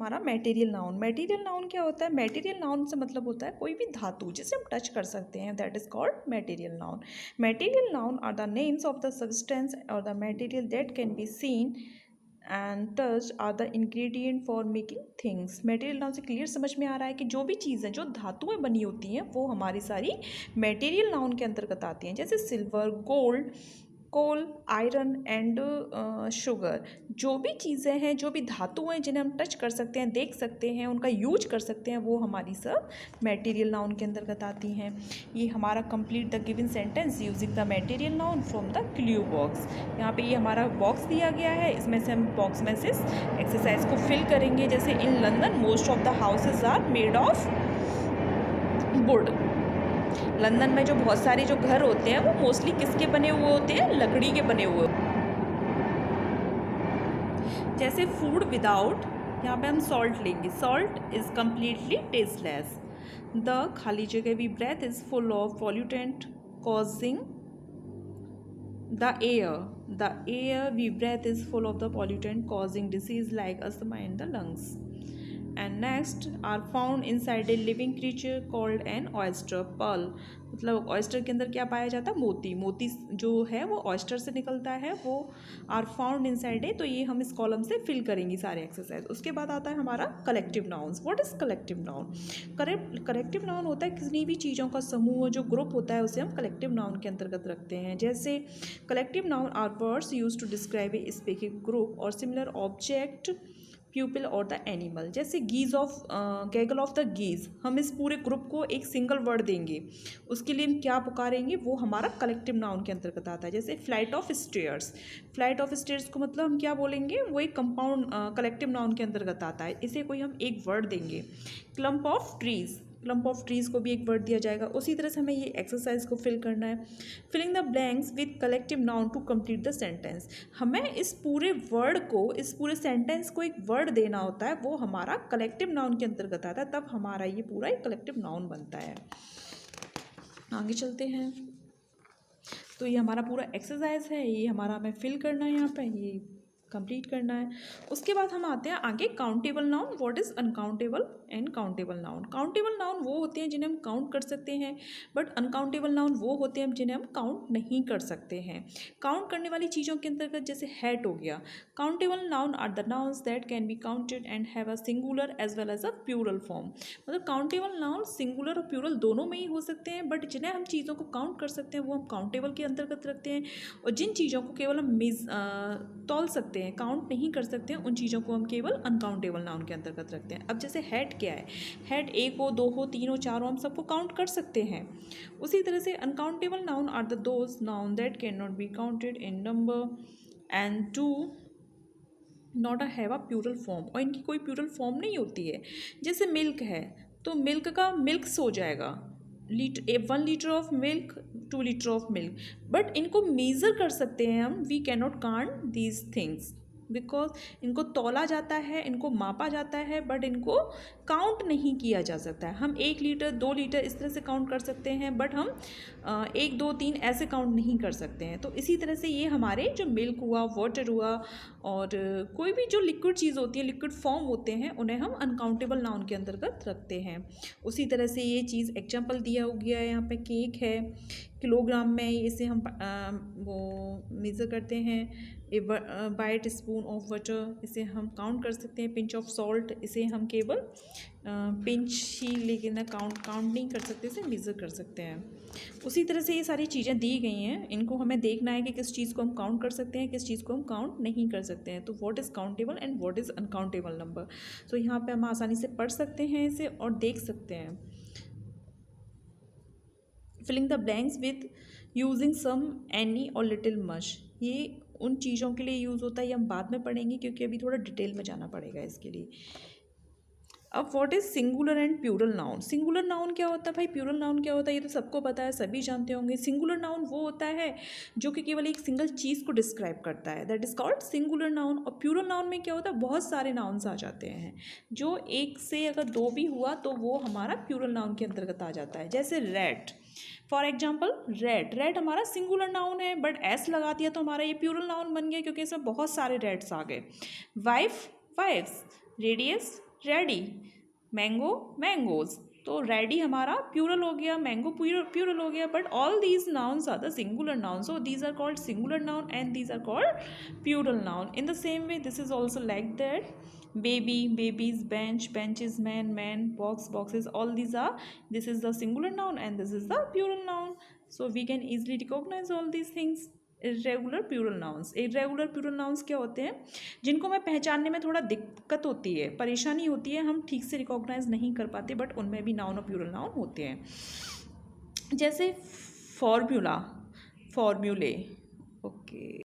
हमारा material noun. Material noun क्या होता है? मटेरियल नाउन से मतलब होता है कोई भी धातु जिसे हम टच कर सकते हैं, that is called material noun. Material noun are the names of the substance और the material that can be seen and touch are the ingredient for making things. Material noun से क्लियर समझ में आ रहा है कि जो भी चीज़ें जो धातुएं बनी होती हैं वो हमारी सारी मटेरियल नाउन के अंतर्गत आती हैं, जैसे silver, gold, coal, iron and sugar. जो भी चीज़ें हैं, जो भी धातुएं जिन्हें हम टच कर सकते हैं, देख सकते हैं, उनका यूज कर सकते हैं, वो हमारी सब मटेरियल नाउन के अंतर्गत आती हैं। ये हमारा complete the given sentence using the material noun from the clue box. यहाँ पे ये हमारा बॉक्स दिया गया है, इसमें से हम बॉक्स में से एक्सरसाइज को फिल करेंगे। जैसे in London most of the houses are made of wood. London में जो बहुत सारे जो घर होते हैं वो मोस्टली किसके बने हुए होते हैं? लकड़ी के बने हुए। जैसे फूड विदाउट, यहाँ पे हम सॉल्ट लेंगे, salt is completely tasteless. The खाली जगह we breathe is full of pollutant causing the air we breathe is full of the pollutant causing disease like asthma in the lungs. And next are found inside a living creature called an oyster, pearl। मतलब oyster के अंदर क्या पाया जाता है? मोती। मोती जो है वो ऑयस्टर से निकलता है, वो आर फाउंड इनसाइड ए। तो ये हम इस कॉलम से फिल करेंगे सारे एक्सरसाइज। उसके बाद आता है हमारा collective nouns. What is collective noun? Collective noun होता है किसी भी चीज़ों का समूह, जो ग्रुप होता है उसे हम कलेक्टिव नाउन के अंतर्गत रखते हैं। जैसे collective noun are words use to describe a specific group और सिमिलर ऑब्जेक्ट, प्यूपिल और द एनिमल। जैसे geese of gaggle of the geese, हम इस पूरे ग्रुप को एक सिंगल वर्ड देंगे, उसके लिए हम क्या पुकारेंगे? वो हमारा कलेक्टिव नाउन के अंतर्गत आता है। जैसे flight of stairs, flight of stairs को मतलब हम क्या बोलेंगे? वो एक कंपाउंड कलेक्टिव नाउन के अंतर्गत आता है, इसे कोई हम एक वर्ड देंगे। Clump of trees, clump of trees को भी एक वर्ड दिया जाएगा। उसी तरह से हमें ये एक्सरसाइज को फिल करना है। Filling the blanks with collective noun to complete the sentence. हमें इस पूरे वर्ड को, इस पूरे सेंटेंस को एक वर्ड देना होता है, वो हमारा कलेक्टिव नाउन के अंतर्गत आता है, तब हमारा ये पूरा एक कलेक्टिव नाउन बनता है। आगे चलते हैं। तो ये हमारा पूरा एक्सरसाइज है, ये हमारा हमें फिल करना है, यहाँ पे ये कंप्लीट करना है। उसके बाद हम आते हैं आगे countable noun. What is uncountable and countable noun? Countable noun वो होते हैं जिन्हें हम काउंट कर सकते हैं, बट अनकाउंटेबल नाउन वो होते हैं जिन्हें हम काउंट नहीं कर सकते हैं। काउंट करने वाली चीज़ों के अंतर्गत जैसे हैट हो गया। Countable noun are the nouns that can be counted and have a singular as well as a plural form. मतलब काउंटेबल नाउन सिंगुलर और प्लूरल दोनों में ही हो सकते हैं, बट जिन्हें हम चीज़ों को काउंट कर सकते हैं वो हम काउंटेबल के अंतर्गत रखते हैं, और जिन चीज़ों को केवल हम तौल सकते हैं, काउंट नहीं कर सकते हैं, उन चीज़ों को हम केवल अनकाउंटेबल नाउन के अंतर्गत रखते हैं। अब जैसे हेड क्या है? हेड एक हो, दो हो, तीन हो, चार हो, हम सबको काउंट कर सकते हैं। उसी तरह से uncountable noun are the those nouns that can not be counted in number and do not have a plural form, और इनकी कोई प्लूरल फॉर्म नहीं होती है। जैसे मिल्क है, तो मिल्क का मिल्क्स हो जाएगा, 1 litre of milk, 2 litre of milk, but इनको मेज़र कर सकते हैं हम। We can not count these things because इनको तौला जाता है, इनको मापा जाता है, बट इनको काउंट नहीं किया जा सकता है। हम 1 लीटर, 2 लीटर इस तरह से काउंट कर सकते हैं, बट हम 1, 2, 3 ऐसे काउंट नहीं कर सकते हैं। तो इसी तरह से ये हमारे जो मिल्क हुआ, वाटर हुआ, और कोई भी जो लिक्विड चीज़ होती है, लिक्विड फॉर्म होते हैं, उन्हें हम अनकाउंटेबल नाउन के अंतर्गत रखते हैं। उसी तरह से ये चीज़ एग्जाम्पल दिया हो गया है, यहाँ पे केक है, किलोग्राम में इसे हम वो मेज़र करते हैं। ए बाइट स्पून ऑफ वाटर, इसे हम काउंट कर सकते हैं। पिंच ऑफ सॉल्ट, इसे हम केवल पिंच ही, लेकिन काउंट नहीं कर सकते, इसे मेज़र कर सकते हैं। उसी तरह से ये सारी चीज़ें दी गई हैं, इनको हमें देखना है कि किस चीज़ को हम काउंट कर सकते हैं, किस चीज़ को हम काउंट नहीं कर सकते हैं। तो what is countable and what is uncountable number, तो यहाँ पे हम आसानी से पढ़ सकते हैं इसे और देख सकते हैं। Filling the blanks with using some, any और लिटिल मच, ये उन चीज़ों के लिए यूज़ होता है, ये हम बाद में पढ़ेंगे क्योंकि अभी थोड़ा डिटेल में जाना पड़ेगा इसके लिए। अब what is singular and plural noun? Singular noun क्या होता है भाई? प्लूरल नाउन क्या होता है? ये तो सबको पता है, सभी जानते होंगे। सिंगुलर नाउन वो होता है जो कि केवल एक सिंगल चीज़ को डिस्क्राइब करता है, that is called singular noun. और प्लूरल नाउन में क्या होता है? बहुत सारे नाउन्स आ जाते हैं, जो एक से अगर 2 भी हुआ तो वो हमारा प्लूरल नाउन के अंतर्गत आ जाता है। जैसे red, for example red, red हमारा सिंगुलर नाउन है, बट एस लगा दिया तो हमारा ये प्लूरल नाउन बन गया क्योंकि इसमें बहुत सारे रेड्स आ गए। Wife, wifes, radius, radii, mango mangoes. तो रेडी हमारा प्यूरल हो गया, मैंगो प्यूरल हो गया, but all these nouns are the singular noun, so these are called singular noun and these are called plural noun. In the same way this is also like that, baby, babies, bench, benches, man, box, boxes, all these are, this is the singular noun and this is the plural noun, so we can easily recognize all these things। Irregular plural nouns, irregular plural nouns क्या होते हैं, जिनको मैं पहचानने में थोड़ा दिक्कत होती है, परेशानी होती है, हम ठीक से रिकॉग्नाइज नहीं कर पाते, बट उनमें भी नाउन और प्यूरल नाउन होते हैं। जैसे फॉर्मूला, फॉर्मूले, ओके।